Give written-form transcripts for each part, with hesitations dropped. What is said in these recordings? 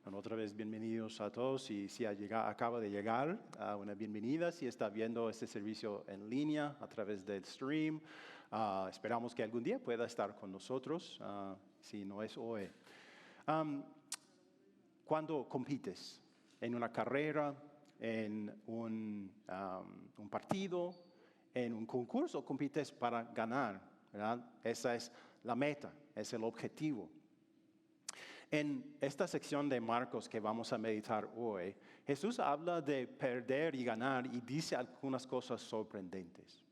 Bueno, otra vez bienvenidos a todos y si acaba de llegar, una bienvenida si está viendo este servicio en línea a través del stream. Esperamos que algún día pueda estar con nosotros, si no es hoy. Cuando compites en una carrera, en un partido, en un concurso, compites para ganar, ¿verdad? Esa es la meta, es el objetivo. En esta sección de Marcos que vamos a meditar hoy, Jesús habla de perder y ganar y dice algunas cosas sorprendentes.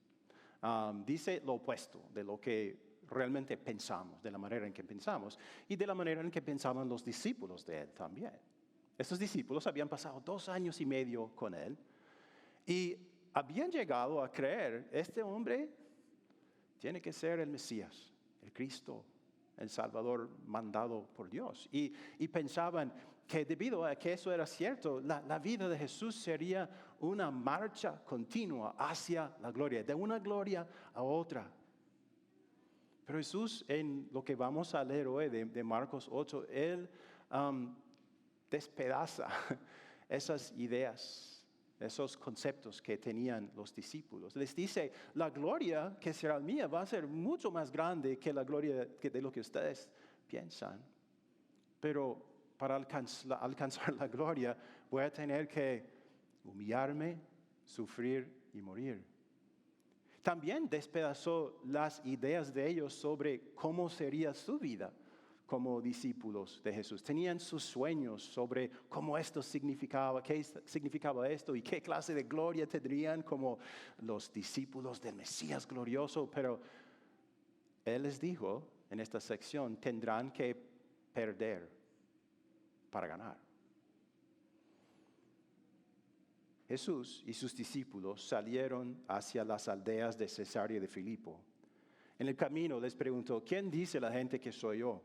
Dice lo opuesto de lo que realmente pensamos, de la manera en que pensamos y de la manera en que pensaban los discípulos de él también. Estos discípulos habían pasado 2 años y medio con él y habían llegado a creer, este hombre tiene que ser el Mesías, el Cristo, el Salvador mandado por Dios. Y pensaban que debido a que eso era cierto, la vida de Jesús sería una marcha continua hacia la gloria, de una gloria a otra. Pero Jesús, en lo que vamos a leer hoy de Marcos 8, Él despedaza esas ideas, esos conceptos que tenían los discípulos. Les dice, la gloria que será mía va a ser mucho más grande que la gloria de lo que ustedes piensan. Pero para alcanzar la gloria voy a tener que humillarme, sufrir y morir. También despedazó las ideas de ellos sobre cómo sería su vida como discípulos de Jesús. Tenían sus sueños sobre cómo esto significaba, qué significaba esto y qué clase de gloria tendrían como los discípulos del Mesías glorioso. Pero Él les dijo en esta sección, tendrán que perder para ganar. Jesús y sus discípulos salieron hacia las aldeas de Cesarea de Filipo. En el camino les preguntó, ¿quién dice la gente que soy yo?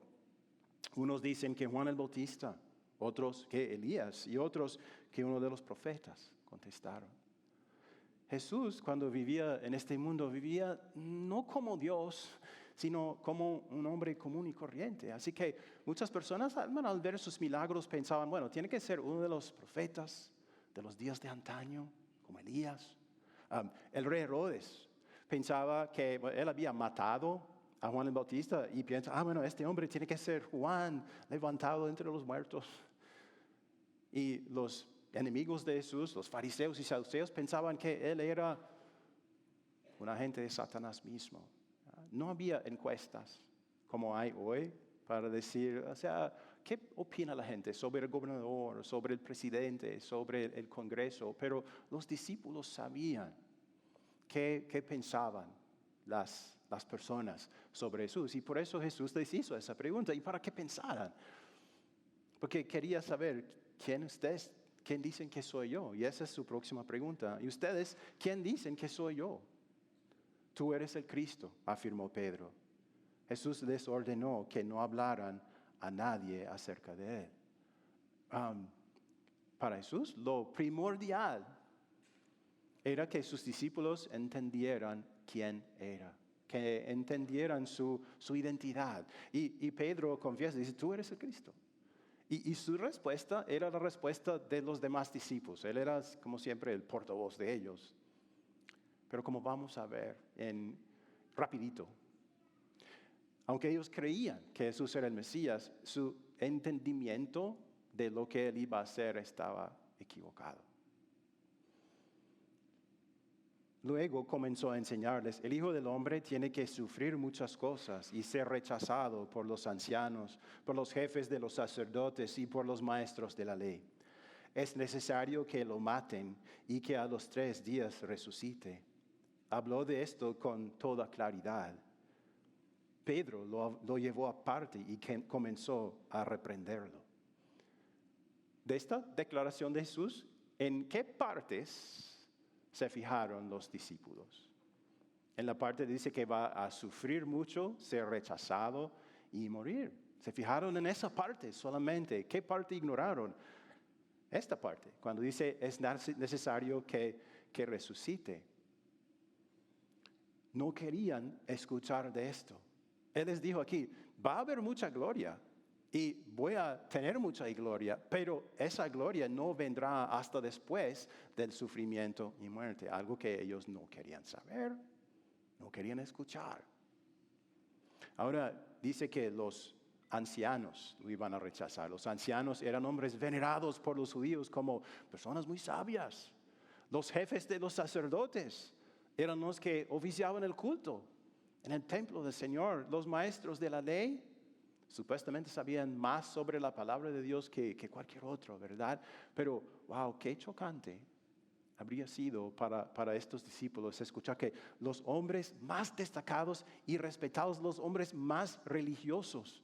Unos dicen que Juan el Bautista, otros que Elías y otros que uno de los profetas, contestaron. Jesús, cuando vivía en este mundo, vivía no como Dios, sino como un hombre común y corriente. Así que muchas personas al ver sus milagros pensaban, bueno, tiene que ser uno de los profetas de los días de antaño, como Elías. El rey Herodes pensaba que él había matado a Juan el Bautista y piensa, bueno, este hombre tiene que ser Juan, levantado entre los muertos. Y los enemigos de Jesús, los fariseos y saduceos, pensaban que él era un agente de Satanás mismo. No había encuestas como hay hoy para decir, ¿qué opina la gente sobre el gobernador, sobre el presidente, sobre el Congreso? Pero los discípulos sabían qué pensaban las personas sobre Jesús. Y por eso Jesús les hizo esa pregunta. ¿Y para qué pensaran? Porque quería saber, ¿quién dicen que soy yo? Y esa es su próxima pregunta. ¿Y ustedes, quién dicen que soy yo? Tú eres el Cristo, afirmó Pedro. Jesús les ordenó que no hablaran a nadie acerca de él. Para Jesús, lo primordial era que sus discípulos entendieran quién era, que entendieran su identidad. Y Pedro confiesa, dice, tú eres el Cristo. Y su respuesta era la respuesta de los demás discípulos. Él era, como siempre, el portavoz de ellos. Pero como vamos a ver rapidito, aunque ellos creían que Jesús era el Mesías, su entendimiento de lo que él iba a hacer estaba equivocado. Luego comenzó a enseñarles, el Hijo del Hombre tiene que sufrir muchas cosas y ser rechazado por los ancianos, por los jefes de los sacerdotes y por los maestros de la ley. Es necesario que lo maten y que a los 3 días resucite. Habló de esto con toda claridad. Pedro lo llevó aparte y comenzó a reprenderlo. De esta declaración de Jesús, ¿en qué partes se fijaron los discípulos? En la parte dice que va a sufrir mucho, ser rechazado y morir. Se fijaron en esa parte solamente. ¿Qué parte ignoraron? Esta parte, cuando dice es necesario que resucite. No querían escuchar de esto. Él les dijo aquí, va a haber mucha gloria. y voy a tener mucha gloria, pero esa gloria no vendrá hasta después del sufrimiento y muerte, algo que ellos no querían saber, no querían escuchar. Ahora dice que los ancianos lo iban a rechazar. Los ancianos eran hombres venerados por los judíos como personas muy sabias. Los jefes de los sacerdotes eran los que oficiaban el culto en el templo del Señor. Los maestros de la ley supuestamente sabían más sobre la palabra de Dios que cualquier otro, ¿verdad? Pero, wow, qué chocante habría sido para estos discípulos escuchar que los hombres más destacados y respetados, los hombres más religiosos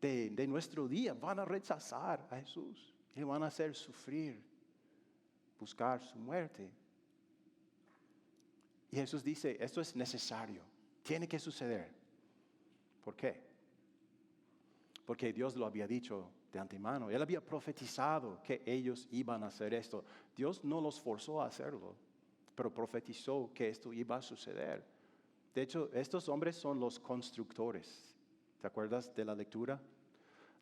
de nuestro día, van a rechazar a Jesús y le van a hacer sufrir, buscar su muerte. Y Jesús dice, esto es necesario, tiene que suceder. ¿Por qué? Porque Dios lo había dicho de antemano. Él había profetizado que ellos iban a hacer esto. Dios no los forzó a hacerlo, pero profetizó que esto iba a suceder. De hecho, estos hombres son los constructores. ¿Te acuerdas de la lectura?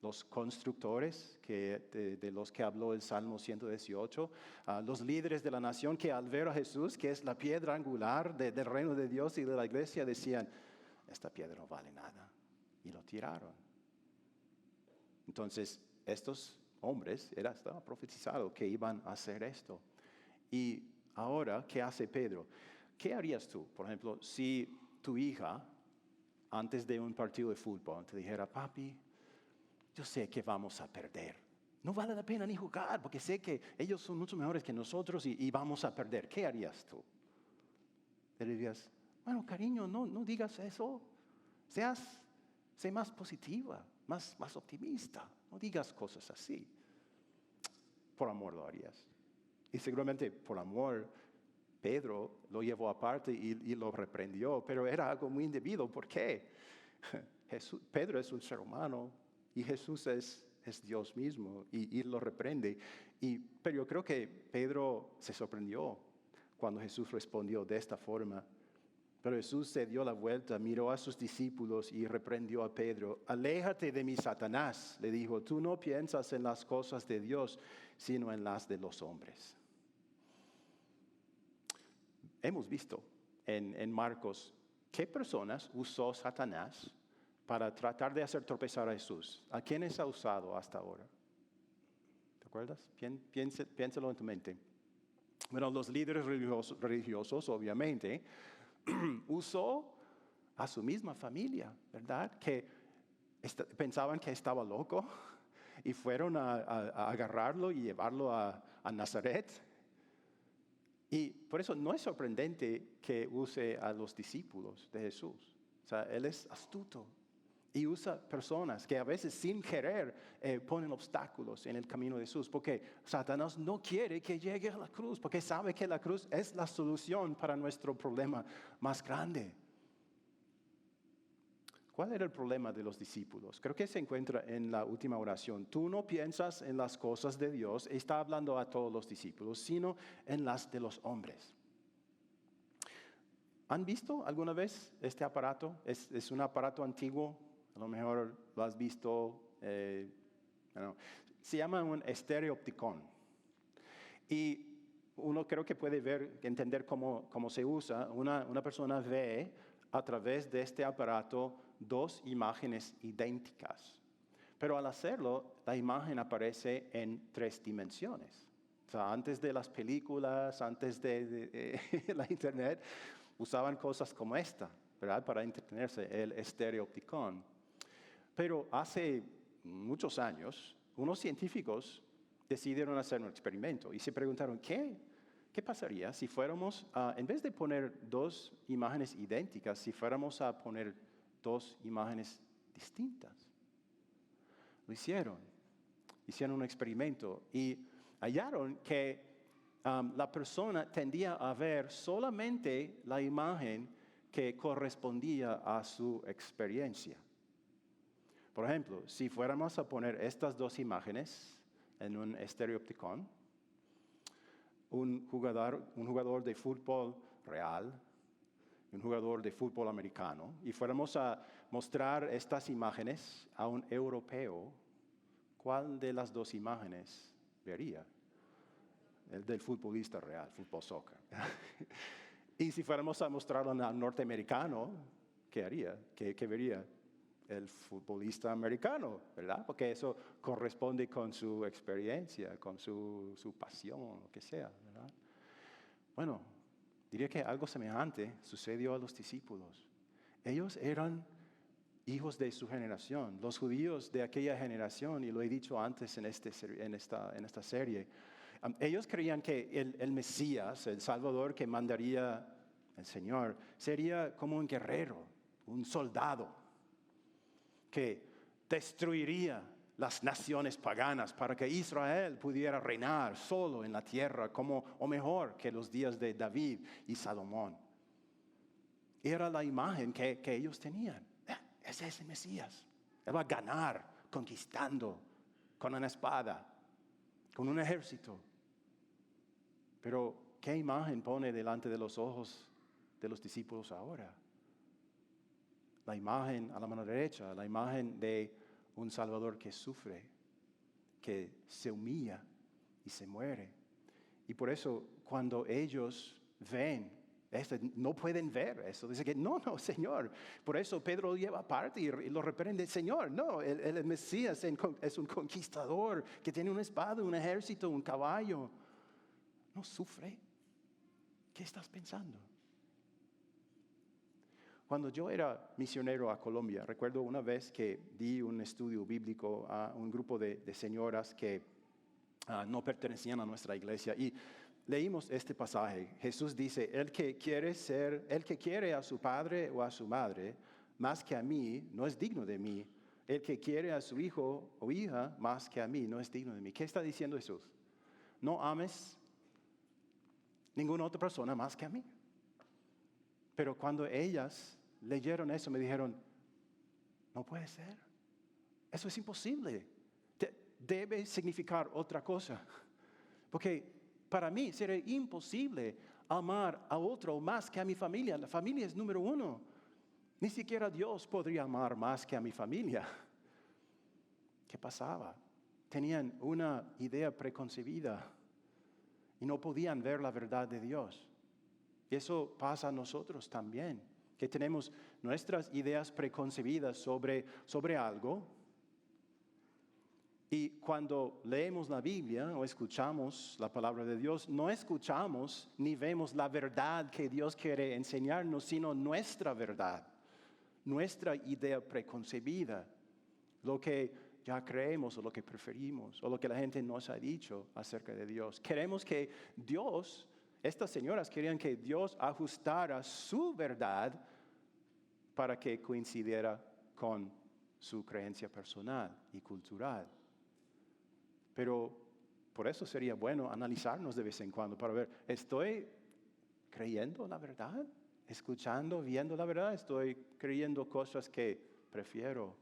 Los constructores de los que habló el Salmo 118, los líderes de la nación que al ver a Jesús, que es la piedra angular del reino de Dios y de la iglesia, decían, esta piedra no vale nada, y lo tiraron. Entonces, estos hombres, estaba profetizado que iban a hacer esto. Y ahora, ¿qué hace Pedro? ¿Qué harías tú, por ejemplo, si tu hija, antes de un partido de fútbol, te dijera, papi, yo sé que vamos a perder. No vale la pena ni jugar, porque sé que ellos son mucho mejores que nosotros y vamos a perder. ¿Qué harías tú? Le dirías, bueno, cariño, no digas eso. Sé más positiva, más optimista. No digas cosas así. Por amor lo harías. Y seguramente por amor Pedro lo llevó aparte y lo reprendió, pero era algo muy indebido. ¿Por qué? Pedro es un ser humano y Jesús es Dios mismo y lo reprende. Pero yo creo que Pedro se sorprendió cuando Jesús respondió de esta forma. Pero Jesús se dio la vuelta, miró a sus discípulos y reprendió a Pedro. Aléjate de mí, Satanás, le dijo, tú no piensas en las cosas de Dios, sino en las de los hombres. Hemos visto en Marcos qué personas usó Satanás para tratar de hacer tropezar a Jesús. ¿A quiénes ha usado hasta ahora? ¿Te acuerdas? Piénsalo en tu mente. Bueno, los líderes religiosos obviamente, usó a su misma familia, ¿verdad? Que pensaban que estaba loco y fueron a agarrarlo y llevarlo a Nazaret. Y por eso no es sorprendente que use a los discípulos de Jesús. O sea, él es astuto y usa personas que a veces sin querer ponen obstáculos en el camino de Jesús, porque Satanás no quiere que llegue a la cruz, porque sabe que la cruz es la solución para nuestro problema más grande. ¿Cuál era el problema de los discípulos? Creo que se encuentra en la última oración. Tú no piensas en las cosas de Dios, está hablando a todos los discípulos, sino en las de los hombres. ¿Han visto alguna vez este aparato? Es un aparato antiguo, a lo mejor lo has visto. Se llama un estereopticón. Y uno creo que puede entender cómo se usa. Una persona ve a través de este aparato dos imágenes idénticas. Pero al hacerlo, la imagen aparece en 3 dimensiones. O sea, antes de las películas, antes de la internet, usaban cosas como esta, ¿verdad? Para entretenerse, el estereopticón. Pero hace muchos años, unos científicos decidieron hacer un experimento y se preguntaron, ¿qué pasaría si fuéramos, en vez de poner 2 imágenes idénticas, si fuéramos a poner 2 imágenes distintas? Lo hicieron un experimento y hallaron que la persona tendía a ver solamente la imagen que correspondía a su experiencia. Por ejemplo, si fuéramos a poner estas 2 imágenes en un estereopticón, un jugador de fútbol real, un jugador de fútbol americano, y fuéramos a mostrar estas imágenes a un europeo, ¿cuál de las dos imágenes vería? El del futbolista real, fútbol soccer. Y si fuéramos a mostrarlo al norteamericano, ¿qué haría? ¿Qué vería? El futbolista americano, ¿verdad? Porque eso corresponde con su experiencia, con su pasión, lo que sea, ¿verdad? Bueno, diría que algo semejante sucedió a los discípulos. Ellos eran hijos de su generación, los judíos de aquella generación, y lo he dicho antes en esta serie. Ellos creían que el Mesías, el Salvador que mandaría el Señor, sería como un guerrero, un soldado, que destruiría las naciones paganas para que Israel pudiera reinar solo en la tierra, o mejor que los días de David y Salomón. Era la imagen que ellos tenían. Ese es el Mesías. Él va a ganar conquistando con una espada, con un ejército. Pero, ¿qué imagen pone delante de los ojos de los discípulos ahora? La imagen a la mano derecha, la imagen de un Salvador que sufre, que se humilla y se muere. Y por eso, cuando ellos ven no pueden ver eso. Dice que no, Señor. Por eso Pedro lo lleva aparte y lo reprende. Señor, no, el Mesías es un conquistador que tiene una espada, un ejército, un caballo. No sufre. ¿Qué estás pensando? Cuando yo era misionero a Colombia, recuerdo una vez que di un estudio bíblico a un grupo de señoras que no pertenecían a nuestra iglesia y leímos este pasaje. Jesús dice, el que quiere a su padre o a su madre más que a mí, no es digno de mí. El que quiere a su hijo o hija más que a mí, no es digno de mí. ¿Qué está diciendo Jesús? No ames ninguna otra persona más que a mí. Pero cuando ellas leyeron eso, me dijeron, no puede ser. Eso es imposible. Debe significar otra cosa. Porque para mí sería imposible amar a otro más que a mi familia. La familia es número uno. Ni siquiera Dios podría amar más que a mi familia. ¿Qué pasaba? Tenían una idea preconcebida y no podían ver la verdad de Dios. Y eso pasa a nosotros también, que tenemos nuestras ideas preconcebidas sobre algo. Y cuando leemos la Biblia o escuchamos la palabra de Dios, no escuchamos ni vemos la verdad que Dios quiere enseñarnos, sino nuestra verdad, nuestra idea preconcebida, lo que ya creemos o lo que preferimos o lo que la gente nos ha dicho acerca de Dios. Queremos que Dios, estas señoras querían que Dios ajustara su verdad para que coincidiera con su creencia personal y cultural. Pero por eso sería bueno analizarnos de vez en cuando para ver, ¿estoy creyendo la verdad? ¿Escuchando, viendo la verdad? ¿Estoy creyendo cosas que prefiero?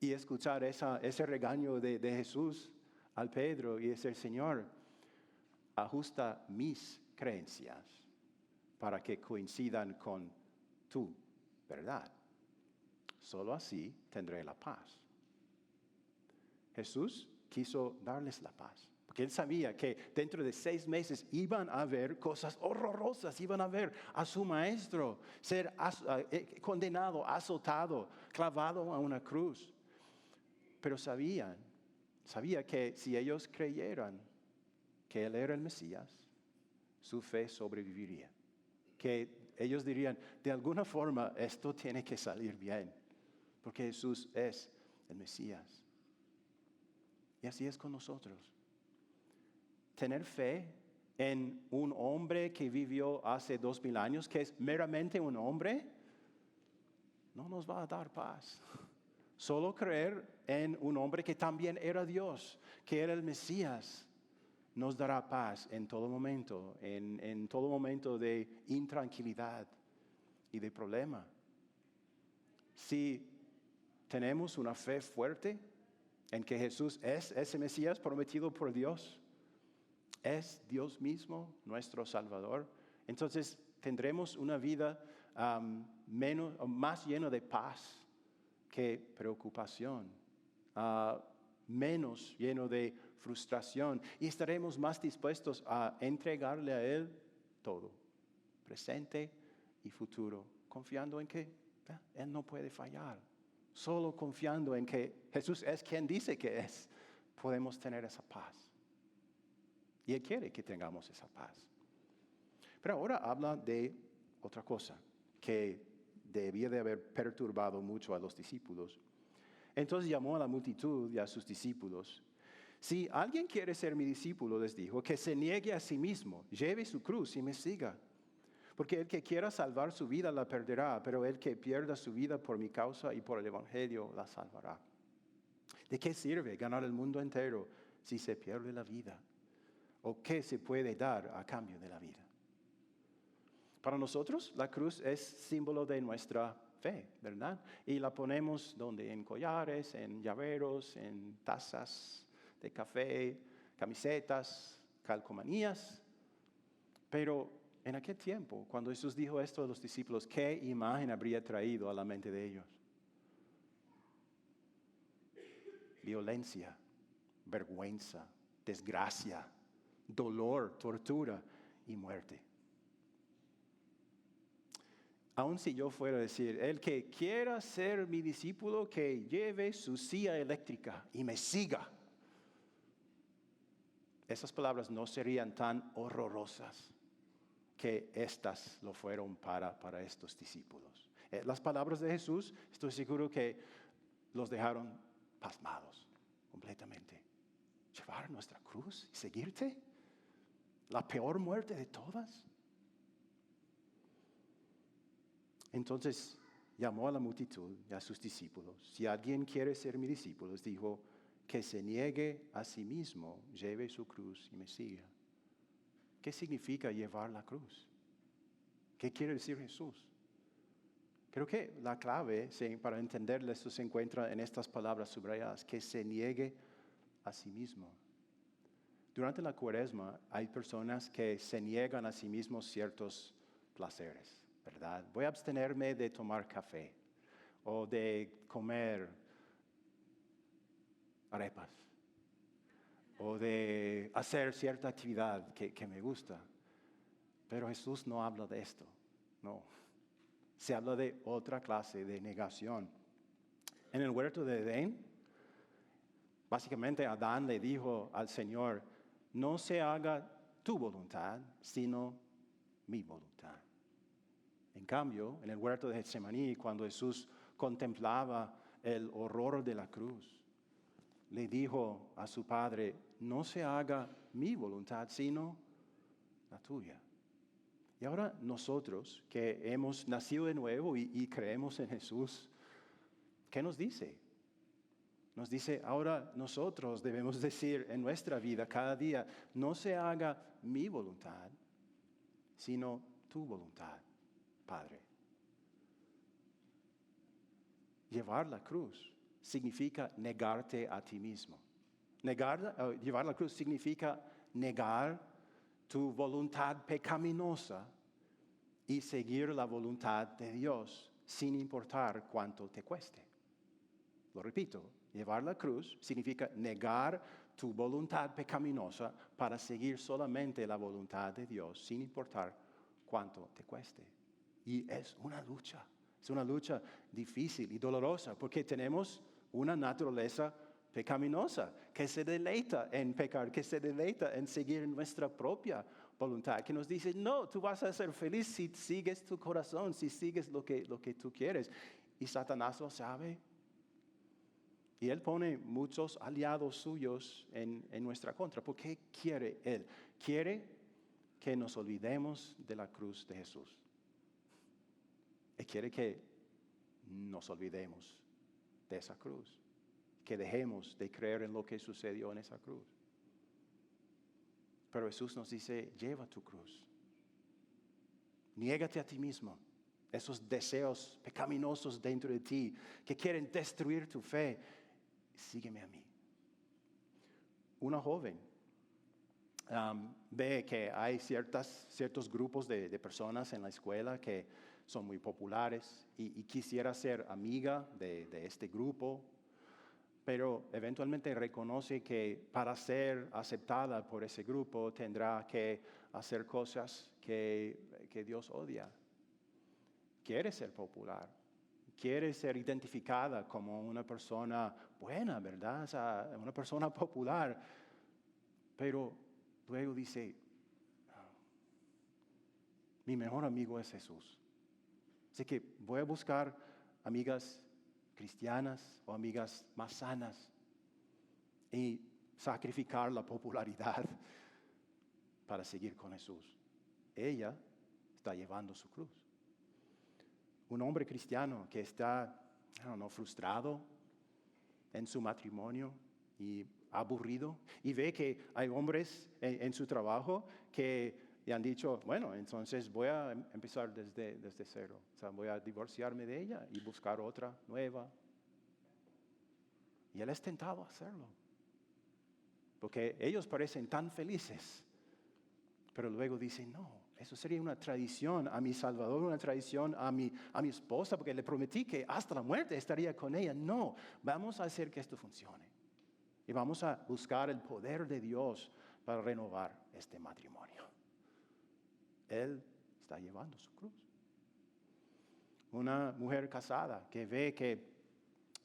Y escuchar ese regaño de Jesús al Pedro y decir, Señor, ajusta mis creencias para que coincidan con tu verdad. Solo así tendré la paz. Jesús quiso darles la paz, porque él sabía que dentro de 6 meses iban a ver cosas horrorosas, iban a ver a su maestro ser condenado, azotado, clavado a una cruz. Pero sabía que si ellos creyeran que él era el Mesías, su fe sobreviviría. Que ellos dirían, de alguna forma esto tiene que salir bien, porque Jesús es el Mesías. Y así es con nosotros. Tener fe en un hombre que vivió hace 2000 años, que es meramente un hombre, no nos va a dar paz. Solo creer en un hombre que también era Dios, que era el Mesías, nos dará paz en todo momento, en todo momento de intranquilidad y de problema. Si tenemos una fe fuerte en que Jesús es ese Mesías prometido por Dios, es Dios mismo, nuestro Salvador, entonces tendremos una vida más llena de paz, que preocupación, menos lleno de frustración, y estaremos más dispuestos a entregarle a Él todo, presente y futuro, confiando en que Él no puede fallar. Solo confiando en que Jesús es quien dice que es, podemos tener esa paz. Y Él quiere que tengamos esa paz. Pero ahora habla de otra cosa que debía de haber perturbado mucho a los discípulos. Entonces llamó a la multitud y a sus discípulos. Si alguien quiere ser mi discípulo, les dijo, que se niegue a sí mismo, lleve su cruz y me siga. Porque el que quiera salvar su vida la perderá, pero el que pierda su vida por mi causa y por el Evangelio la salvará. ¿De qué sirve ganar el mundo entero si se pierde la vida? ¿O qué se puede dar a cambio de la vida? Para nosotros la cruz es símbolo de nuestra fe, ¿verdad? Y la ponemos donde, en collares, en llaveros, en tazas de café, camisetas, calcomanías. Pero en aquel tiempo, cuando Jesús dijo esto a los discípulos, ¿qué imagen habría traído a la mente de ellos? Violencia, vergüenza, desgracia, dolor, tortura y muerte. Aun si yo fuera a decir, el que quiera ser mi discípulo, que lleve su silla eléctrica y me siga. Esas palabras no serían tan horrorosas que estas lo fueron para estos discípulos. Las palabras de Jesús, estoy seguro que los dejaron pasmados completamente. ¿Llevar nuestra cruz y seguirte? ¿La peor muerte de todas? Entonces llamó a la multitud y a sus discípulos. Si alguien quiere ser mi discípulo, les dijo, que se niegue a sí mismo, lleve su cruz y me siga. ¿Qué significa llevar la cruz? ¿Qué quiere decir Jesús? Creo que la clave para entenderle esto se encuentra en estas palabras subrayadas, que se niegue a sí mismo. Durante la Cuaresma hay personas que se niegan a sí mismos ciertos placeres, ¿verdad? Voy a abstenerme de tomar café o de comer arepas o de hacer cierta actividad que me gusta. Pero Jesús no habla de esto, no. Se habla de otra clase de negación. En el huerto de Edén, básicamente Adán le dijo al Señor, no se haga tu voluntad, sino mi voluntad. En cambio, en el huerto de Getsemaní, cuando Jesús contemplaba el horror de la cruz, le dijo a su Padre, no se haga mi voluntad, sino la tuya. Y ahora nosotros que hemos nacido de nuevo y creemos en Jesús, ¿qué nos dice? Nos dice, ahora nosotros debemos decir en nuestra vida cada día, no se haga mi voluntad, sino tu voluntad, Padre. Llevar la cruz significa negarte a ti mismo. Llevar la cruz significa negar tu voluntad pecaminosa y seguir la voluntad de Dios sin importar cuánto te cueste. Lo repito, llevar la cruz significa negar tu voluntad pecaminosa para seguir solamente la voluntad de Dios sin importar cuánto te cueste. Y es una lucha difícil y dolorosa porque tenemos una naturaleza pecaminosa que se deleita en pecar, que se deleita en seguir nuestra propia voluntad, que nos dice, no, tú vas a ser feliz si sigues tu corazón, si sigues lo que tú quieres. Y Satanás lo sabe. Y él pone muchos aliados suyos en nuestra contra. ¿Por qué quiere él? Quiere que nos olvidemos de la cruz de Jesús. Él quiere que nos olvidemos de esa cruz. Que dejemos de creer en lo que sucedió en esa cruz. Pero Jesús nos dice, lleva tu cruz. Niégate a ti mismo. Esos deseos pecaminosos dentro de ti que quieren destruir tu fe. Sígueme a mí. Una joven ve que hay ciertos grupos de personas en la escuela que son muy populares y quisiera ser amiga de este grupo, pero eventualmente reconoce que para ser aceptada por ese grupo tendrá que hacer cosas que Dios odia. Quiere ser popular, quiere ser identificada como una persona buena, ¿verdad? O sea, una persona popular, pero luego dice, mi mejor amigo es Jesús. Así que voy a buscar amigas cristianas o amigas más sanas y sacrificar la popularidad para seguir con Jesús. Ella está llevando su cruz. Un hombre cristiano que está, frustrado en su matrimonio y aburrido y ve que hay hombres en su trabajo que le han dicho, bueno, entonces voy a empezar desde cero. O sea, voy a divorciarme de ella y buscar otra nueva. Y él es tentado a hacerlo. Porque ellos parecen tan felices. Pero luego dicen, no, eso sería una traición a mi Salvador, una traición a mi esposa, porque le prometí que hasta la muerte estaría con ella. No, vamos a hacer que esto funcione. Y vamos a buscar el poder de Dios para renovar este matrimonio. Él está llevando su cruz. Una mujer casada que ve que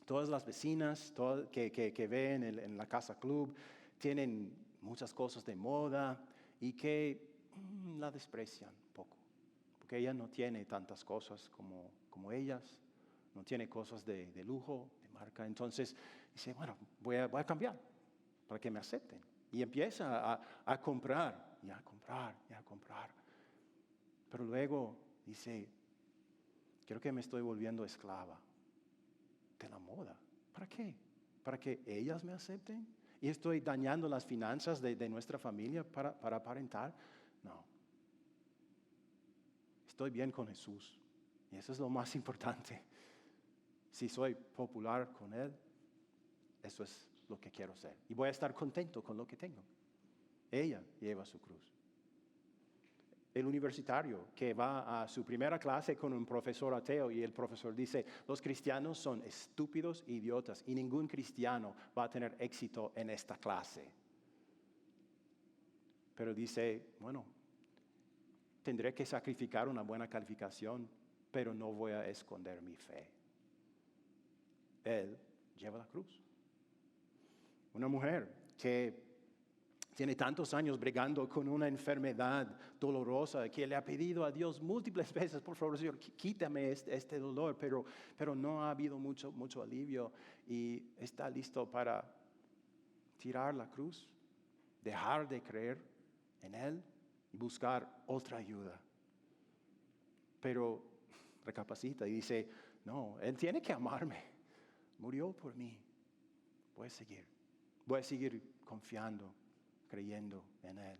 todas las vecinas que ven en la casa club tienen muchas cosas de moda y que la desprecian un poco. Porque ella no tiene tantas cosas como ellas, no tiene cosas de lujo, de marca. Entonces dice, bueno, voy a cambiar para que me acepten. Y empieza a comprar y a comprar y a comprar. Pero luego dice, creo que me estoy volviendo esclava de la moda. ¿Para qué? ¿Para que ellas me acepten? ¿Y estoy dañando las finanzas de nuestra familia para aparentar? No. Estoy bien con Jesús. Y eso es lo más importante. Si soy popular con Él, eso es lo que quiero ser. Y voy a estar contento con lo que tengo. Ella lleva su cruz. El universitario que va a su primera clase con un profesor ateo y el profesor dice, los cristianos son estúpidos, idiotas y ningún cristiano va a tener éxito en esta clase. Pero dice, bueno, tendré que sacrificar una buena calificación, pero no voy a esconder mi fe. Él lleva la cruz. Una mujer que tiene tantos años bregando con una enfermedad dolorosa que le ha pedido a Dios múltiples veces, por favor, Señor, quítame este dolor, pero no ha habido mucho alivio y está listo para tirar la cruz, dejar de creer en Él y buscar otra ayuda. Pero recapacita y dice, no, Él tiene que amarme, murió por mí, voy a seguir confiando, creyendo en Él,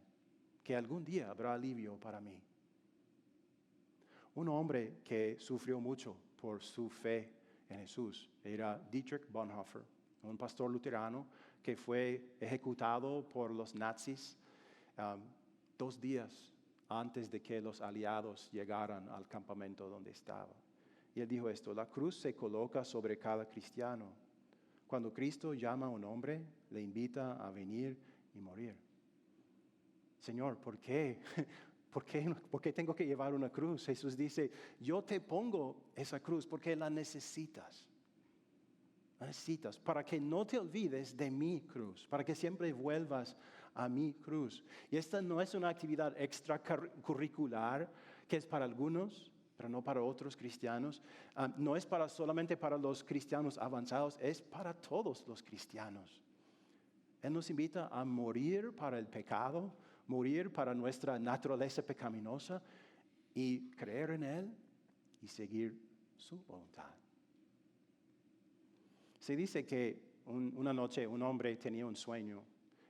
que algún día habrá alivio para mí. Un hombre que sufrió mucho por su fe en Jesús era Dietrich Bonhoeffer, un pastor luterano que fue ejecutado por los nazis 2 días antes de que los aliados llegaran al campamento donde estaba. Y él dijo esto, la cruz se coloca sobre cada cristiano. Cuando Cristo llama a un hombre, le invita a venir y morir. Señor, ¿por qué? ¿Por qué tengo que llevar una cruz? Jesús dice, yo te pongo esa cruz porque la necesitas. La necesitas para que no te olvides de mi cruz, para que siempre vuelvas a mi cruz. Y esta no es una actividad extracurricular que es para algunos, pero no para otros cristianos. No es solamente para los cristianos avanzados, es para todos los cristianos. Él nos invita a morir para el pecado, morir para nuestra naturaleza pecaminosa y creer en Él y seguir su voluntad. Se dice que una noche un hombre tenía un sueño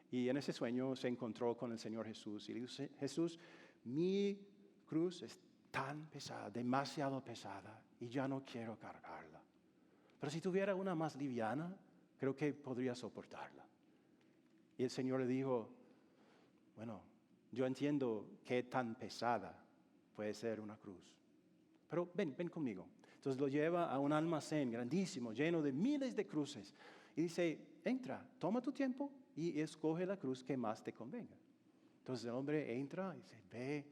y en ese sueño se encontró con el Señor Jesús y le dijo, Jesús, mi cruz es tan pesada, demasiado pesada y ya no quiero cargarla. Pero si tuviera una más liviana, creo que podría soportarla. Y el Señor le dijo, bueno, yo entiendo qué tan pesada puede ser una cruz, pero ven conmigo. Entonces lo lleva a un almacén grandísimo, lleno de miles de cruces. Y dice, entra, toma tu tiempo y escoge la cruz que más te convenga. Entonces el hombre entra y se ve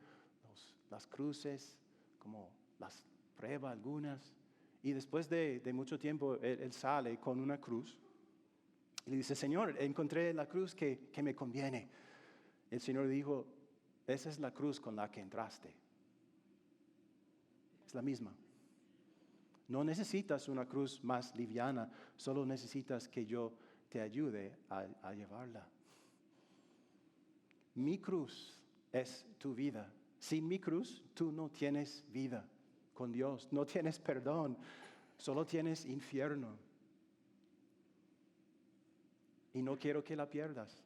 las cruces, como las prueba algunas. Y después de mucho tiempo, él sale con una cruz. Y le dice, Señor, encontré la cruz que me conviene. El Señor dijo, esa es la cruz con la que entraste. Es la misma. No necesitas una cruz más liviana, solo necesitas que yo te ayude a llevarla. Mi cruz es tu vida. Sin mi cruz, tú no tienes vida con Dios, no tienes perdón, solo tienes infierno. Y no quiero que la pierdas.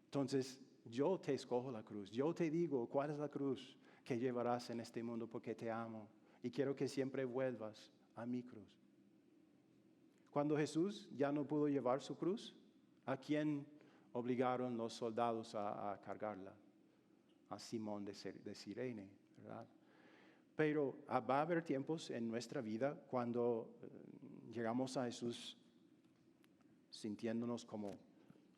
Entonces, yo te escojo la cruz. Yo te digo cuál es la cruz que llevarás en este mundo porque te amo. Y quiero que siempre vuelvas a mi cruz. Cuando Jesús ya no pudo llevar su cruz, ¿a quién obligaron los soldados a cargarla? A Simón de Cirene, ¿verdad? Pero va a haber tiempos en nuestra vida cuando llegamos a Jesús sintiéndonos como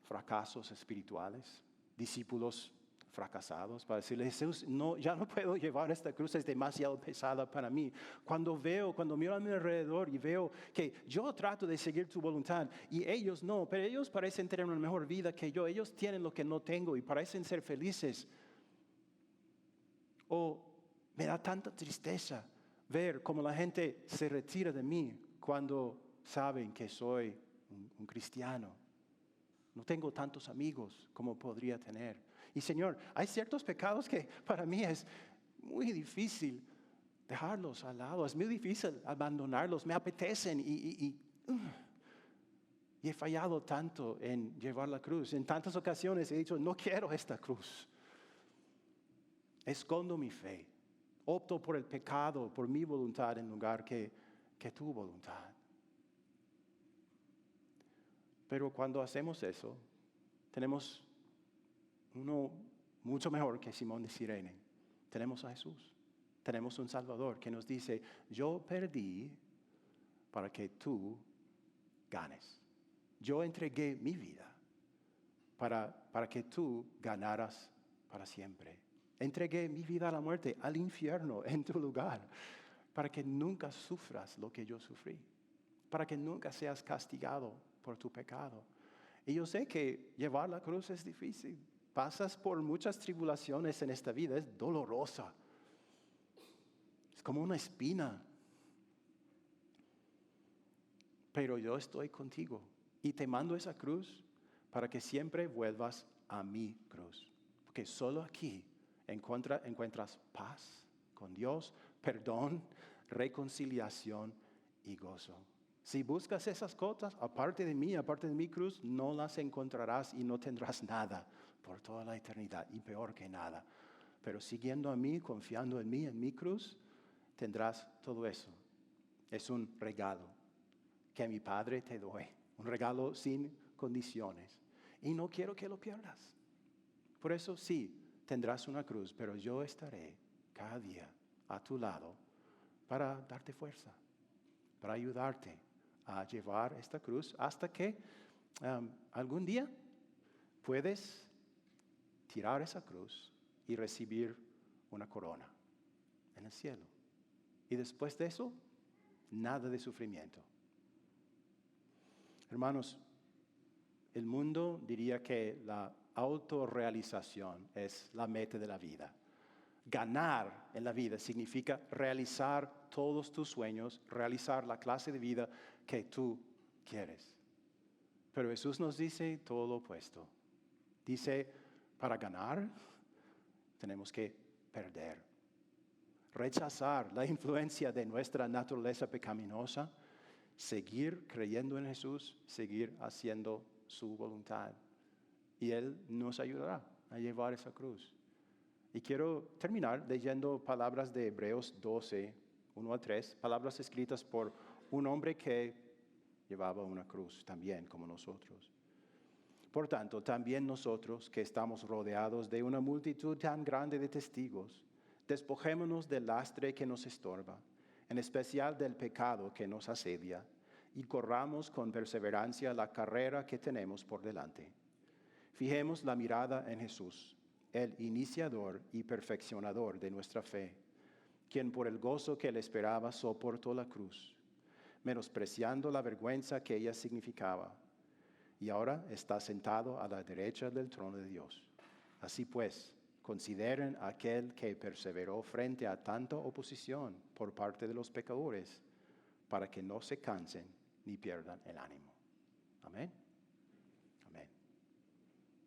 fracasos espirituales, discípulos fracasados, para decirle, Jesús, no, ya no puedo llevar esta cruz, es demasiado pesada para mí. Cuando miro a mi alrededor y veo que yo trato de seguir tu voluntad y ellos no, pero ellos parecen tener una mejor vida que yo, ellos tienen lo que no tengo y parecen ser felices. O me da tanta tristeza ver cómo la gente se retira de mí cuando saben que soy un cristiano. No tengo tantos amigos como podría tener. Y Señor, hay ciertos pecados que para mí es muy difícil dejarlos al lado. Es muy difícil abandonarlos. Me apetecen y he fallado tanto en llevar la cruz. En tantas ocasiones he dicho, no quiero esta cruz. Escondo mi fe. Opto por el pecado, por mi voluntad en lugar que tu voluntad. Pero cuando hacemos eso, tenemos uno mucho mejor que Simón de Cirene. Tenemos a Jesús. Tenemos un Salvador que nos dice, yo perdí para que tú ganes. Yo entregué mi vida para que tú ganaras para siempre. Entregué mi vida a la muerte, al infierno, en tu lugar, para que nunca sufras lo que yo sufrí, para que nunca seas castigado por tu pecado. Y yo sé que llevar la cruz es difícil. Pasas por muchas tribulaciones en esta vida, es dolorosa. Es como una espina. Pero yo estoy contigo y te mando esa cruz para que siempre vuelvas a mi cruz. Porque solo aquí encuentras paz con Dios, perdón, reconciliación y gozo. Si buscas esas cosas, aparte de mí, aparte de mi cruz, no las encontrarás y no tendrás nada por toda la eternidad, y peor que nada. Pero siguiendo a mí, confiando en mí, en mi cruz, tendrás todo eso. Es un regalo que mi Padre te doy, un regalo sin condiciones. Y no quiero que lo pierdas. Por eso sí, tendrás una cruz, pero yo estaré cada día a tu lado para darte fuerza, para ayudarte a llevar esta cruz hasta que algún día puedes tirar esa cruz y recibir una corona en el cielo. Y después de eso, nada de sufrimiento. Hermanos, el mundo diría que la autorrealización es la meta de la vida. Ganar en la vida significa realizar todos tus sueños, realizar la clase de vida que tú quieres. Pero Jesús nos dice todo lo opuesto. Dice, para ganar tenemos que perder. Rechazar la influencia de nuestra naturaleza pecaminosa, seguir creyendo en Jesús, seguir haciendo su voluntad. Y Él nos ayudará a llevar esa cruz. Y quiero terminar leyendo palabras de Hebreos 12, 1 a 3, palabras escritas por un hombre que llevaba una cruz también como nosotros. Por tanto, también nosotros que estamos rodeados de una multitud tan grande de testigos, despojémonos del lastre que nos estorba en especial del pecado que nos asedia, y corramos con perseverancia la carrera que tenemos por delante. Fijemos la mirada en Jesús, el iniciador y perfeccionador de nuestra fe, quien por el gozo que le esperaba soportó la cruz, menospreciando la vergüenza que ella significaba, y ahora está sentado a la derecha del trono de Dios. Así pues, consideren a aquel que perseveró frente a tanta oposición por parte de los pecadores, para que no se cansen ni pierdan el ánimo. Amén.